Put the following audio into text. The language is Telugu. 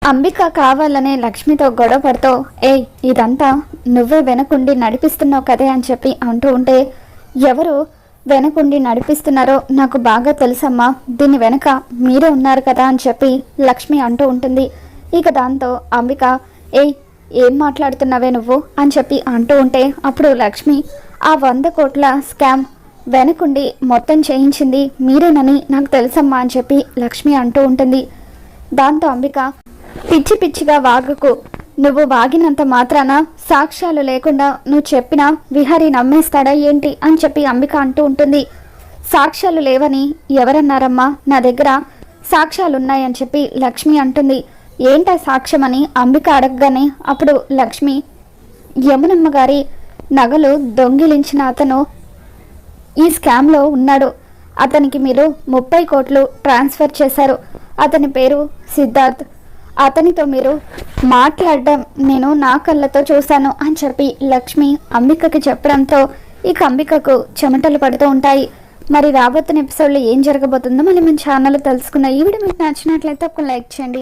అంబిక కావాలనే లక్ష్మితో గొడవ పడుతూ ఇదంతా నువ్వే వెనకుండి నడిపిస్తున్నావు కదే అని చెప్పి అంటూ ఉంటే, ఎవరు వెనకుండి నడిపిస్తున్నారో నాకు బాగా తెలుసమ్మా, దీని వెనక మీరే ఉన్నారు కదా అని చెప్పి లక్ష్మి అంటూ ఉంటుంది. ఇక దాంతో అంబిక ఏం మాట్లాడుతున్నావే నువ్వు అని చెప్పి అంటూ ఉంటే, అప్పుడు లక్ష్మి ఆ 100 కోట్ల స్కామ్ వెనకుండి మొత్తం చేయించింది మీరేనని నాకు తెలుసమ్మా అని చెప్పి లక్ష్మి అంటూ ఉంటుంది. దాంతో అంబిక పిచ్చి పిచ్చిగా వాగకు, నువ్వు వాగినంత మాత్రాన సాక్ష్యాలు లేకుండా నువ్వు చెప్పినా విహారీ నమ్మేస్తాడా ఏంటి అని చెప్పి అంబిక అంటూ ఉంటుంది. సాక్ష్యాలు లేవని ఎవరన్నారమ్మా, నా దగ్గర సాక్ష్యాలున్నాయని చెప్పి లక్ష్మి అంటుంది. ఏంటా సాక్ష్యం అని అంబిక అడగగానే అప్పుడు లక్ష్మి, యమునమ్మ గారి నగలు దొంగిలించిన అతను ఈ స్కామ్లో ఉన్నాడు, అతనికి మీరు 30 కోట్లు ట్రాన్స్ఫర్ చేశారు, అతని పేరు సిద్ధార్థ్, అతనితో మీరు మాట్లాడడం నేను నా కళ్ళతో చూశాను అని చెప్పి లక్ష్మి అంబికకి చెప్పడంతో ఇక అంబికకు చెమటలు పడుతూ ఉంటాయి. మరి రాబోతున్న ఎపిసోడ్లో ఏం జరగబోతుందో మళ్ళీ మన ఛానల్లో తెలుసుకుందాం. ఈ వీడియో మీకు నచ్చినట్లయితే ఒక లైక్ చేయండి.